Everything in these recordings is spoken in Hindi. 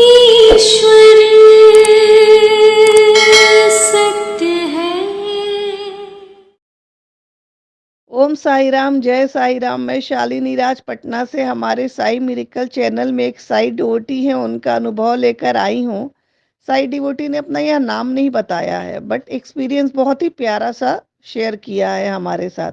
ईश्वर सत्य है। ओम साई राम, जय साई राम। मैं शालिनी राज पटना से हमारे साई मिरेकल चैनल में एक साई डिवोटी हैं, उनका अनुभव लेकर आई हूँ। साई डिवोटी ने अपना यह नाम नहीं बताया है, बट एक्सपीरियंस बहुत ही प्यारा सा शेयर किया है हमारे साथ।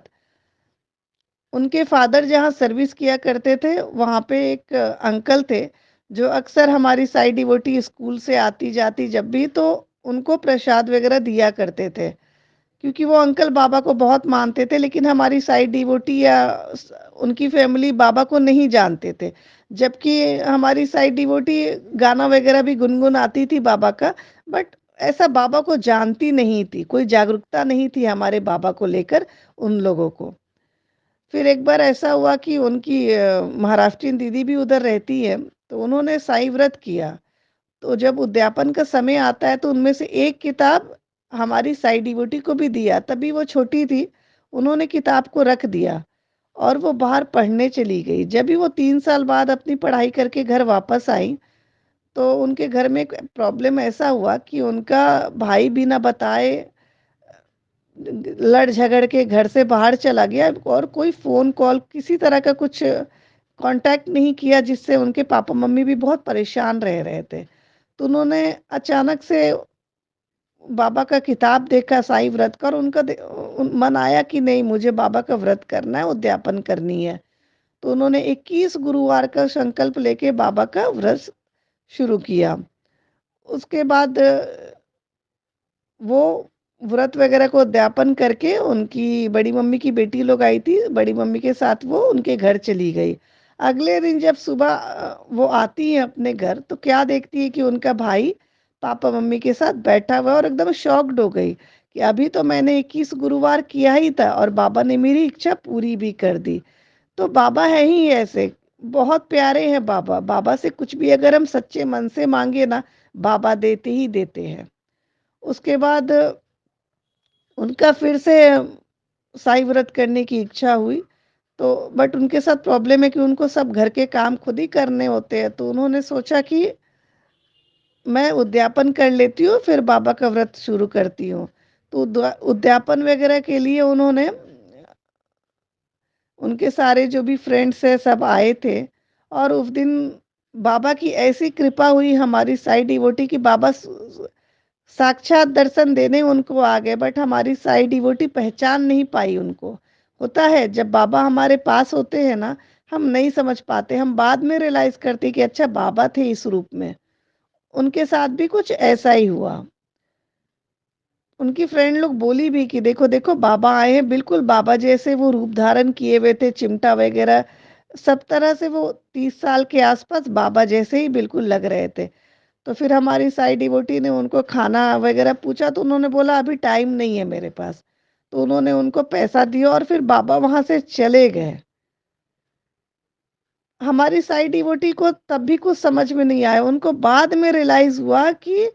उनके फादर जहाँ सर्विस किया करते थे, वहाँ पे एक अंकल थे, जो अक्सर हमारी साई डिवोटी स्कूल से आती-जाती जब भी, तो उनको प्रसाद वगैरह दिया करते थे। क्योंकि वो अंकल बाबा को बहुत मानते थे, लेकिन हमारी साई डिवोटी या उनकी फैमिली बाबा को नहीं जानते थे। जबकि हमारी साई डिवोटी गाना वगैरह भी गुनगुनाती थी बाबा का, बट ऐसा बाबा को जानती नहीं थी, कोई जागरूकता नहीं थी हमारे बाबा को लेकर उन लोगों को। फिर एक बार ऐसा हुआ कि उनकी महाराष्ट्रीयन दीदी भी उधर रहती है, तो उन्होंने साई व्रत किया। तो जब उद्यापन का समय आता है, तो उनमें से एक किताब हमारी साई डिवोटी को भी दिया। तभी वो छोटी थी, उन्होंने किताब को रख दिया और वो बाहर पढ़ने चली गई। जब भी वो 3 साल बाद अपनी पढ़ाई करके घर वापस आई, तो उनके घर में एक प्रॉब्लम ऐसा हुआ कि उनका भाई बिना बताए लड़ झगड़ के घर से बाहर चला गया और कोई फ़ोन कॉल किसी तरह का कुछ कॉन्टैक्ट नहीं किया, जिससे उनके पापा-मम्मी भी बहुत परेशान रह रहे थे। तो उन्होंने अचानक से बाबा का किताब देखा साईं व्रत का, और उनका मन आया कि नहीं, मुझे बाबा का व्रत करना है, उद्यापन करनी है। तो उन्होंने 21 गुरुवार का संकल्प लेके बाबा का व्रत शुरू किया। उसके बाद वो व्रत वगैरह को उद्यापन करके उनकी बड़ी मम्मी की बेटी लोग आई थी, बड़ी मम्मी के साथ वो उनके घर चली गई। अगले दिन जब सुबह वो आती है अपने घर, तो क्या देखती है कि उनका भाई पापा-मम्मी के साथ बैठा हुआ है, और एकदम शॉक्ड हो गई कि अभी तो मैंने 21 गुरुवार किया ही था और बाबा ने मेरी इच्छा पूरी भी कर दी। तो बाबा है ही ऐसे, बहुत प्यारे हैं बाबा। बाबा से कुछ भी अगर हम सच्चे मन से माँगे ना, बाबा देते ही देते हैं। उसके बाद उनका फिर से साई व्रत करने की इच्छा हुई, तो बट उनके साथ प्रॉब्लम है कि उनको सब घर के काम खुद ही करने होते हैं। तो उन्होंने सोचा कि मैं उद्यापन कर लेती हूँ, फिर बाबा का व्रत शुरू करती हूँ। तो उद्यापन वगैरह के लिए उन्होंने, उनके सारे जो भी फ्रेंड्स हैं सब आए थे, और उस दिन बाबा की ऐसी कृपा हुई हमारी साई डिवोटी की, बाबा साक्षात दर्शन देने उनको आ गए, बट हमारी साई डिवोटी पहचान नहीं पाई उनको। होता है जब बाबा हमारे पास होते हैं ना, हम नहीं समझ पाते, हम बाद में रियलाइज करते कि अच्छा बाबा थे इस रूप में। उनके साथ भी कुछ ऐसा ही हुआ। उनकी फ्रेंड लोग बोली भी कि देखो देखो बाबा आए हैं, बिल्कुल बाबा जैसे वो रूप धारण किए हुए थे, चिमटा वगैरह सब तरह से वो 30 साल के आसपास बाबा जैसे ही बिल्कुल लग रहे थे। तो फिर हमारी साई डिवोटी ने उनको खाना वगैरह पूछा, तो उन्होंने बोला अभी टाइम नहीं है मेरे पास। तो उन्होंने उनको पैसा दिया और फिर बाबा वहाँ से चले गए। हमारी साई डिवोटी को तब भी कुछ समझ में नहीं आया। उनको बाद में रियलाइज़ हुआ कि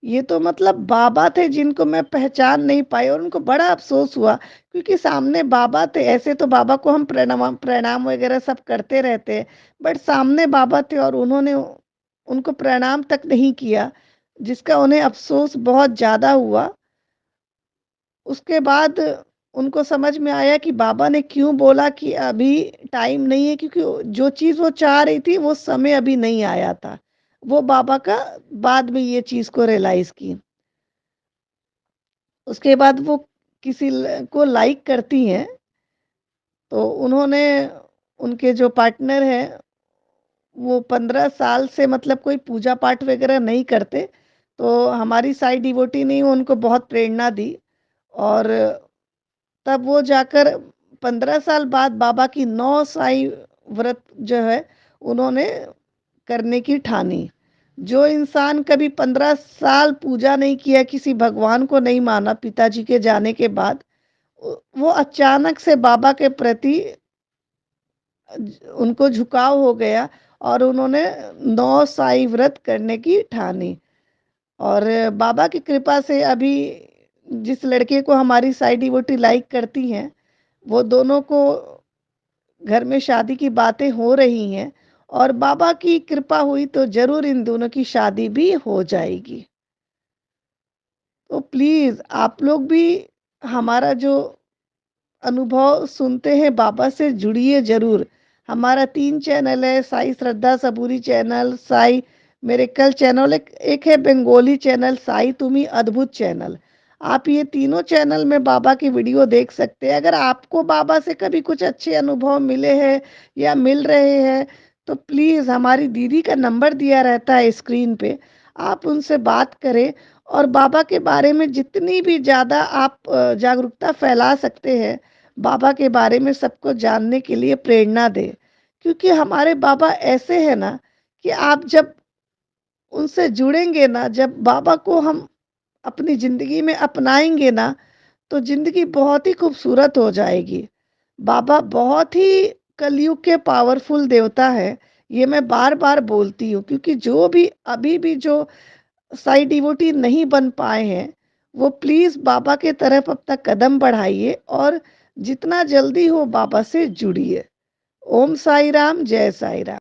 ये तो मतलब बाबा थे जिनको मैं पहचान नहीं पाई, और उनको बड़ा अफ़सोस हुआ क्योंकि सामने बाबा थे। ऐसे तो बाबा को हम प्रणाम प्रणाम वगैरह सब करते रहते हैं, बट सामने बाबा थे और उन्होंने उनको प्रणाम तक नहीं किया, जिसका उन्हें अफ़सोस बहुत ज़्यादा हुआ। उसके बाद उनको समझ में आया कि बाबा ने क्यों बोला कि अभी टाइम नहीं है, क्योंकि जो चीज़ वो चाह रही थी वो समय अभी नहीं आया था। वो बाबा का बाद में ये चीज़ को रियलाइज़ की। उसके बाद वो किसी को लाइक करती हैं, तो उन्होंने, उनके जो पार्टनर हैं, वो 15 साल से मतलब कोई पूजा पाठ वगैरह नहीं करते। तो हमारी साई डिवोटी ने उनको बहुत प्रेरणा दी, और तब वो जाकर 15 साल बाद बाबा की 9 साई व्रत जो है उन्होंने करने की ठानी। जो इंसान कभी 15 साल पूजा नहीं किया, किसी भगवान को नहीं माना पिताजी के जाने के बाद, वो अचानक से बाबा के प्रति उनको झुकाव हो गया, और उन्होंने 9 साई व्रत करने की ठानी। और बाबा की कृपा से अभी जिस लड़के को हमारी साई डिवोटी लाइक करती हैं, वो दोनों को घर में शादी की बातें हो रही हैं, और बाबा की कृपा हुई तो ज़रूर इन दोनों की शादी भी हो जाएगी। तो प्लीज़ आप लोग भी हमारा जो अनुभव सुनते हैं बाबा से जुड़िए ज़रूर। हमारा 3 चैनल है, Sai Shraddha Saburi channel, Sai miracle channel, एक है बंगाली चैनल, साईं तुमी अद्भुत चैनल। आप ये तीनों चैनल में बाबा की वीडियो देख सकते हैं। अगर आपको बाबा से कभी कुछ अच्छे अनुभव मिले हैं या मिल रहे हैं, तो प्लीज़ हमारी दीदी का नंबर दिया रहता है स्क्रीन पे, आप उनसे बात करें और बाबा के बारे में जितनी भी ज़्यादा आप जागरूकता फैला सकते हैं, बाबा के बारे में सबको जानने के लिए प्रेरणा दें। क्योंकि हमारे बाबा ऐसे हैं ना कि आप जब उनसे जुड़ेंगे ना, जब बाबा को हम अपनी ज़िंदगी में अपनाएँगे ना, तो ज़िंदगी बहुत ही खूबसूरत हो जाएगी। बाबा बहुत ही कलयुग के पावरफुल देवता हैं, ये मैं बार-बार बोलती हूँ क्योंकि जो भी अभी भी जो साईं डिवोटी नहीं बन पाए हैं, वो प्लीज़ बाबा के तरफ अपना कदम बढ़ाइए और जितना जल्दी हो बाबा से जुड़िए। ओम साई राम, जय साई राम।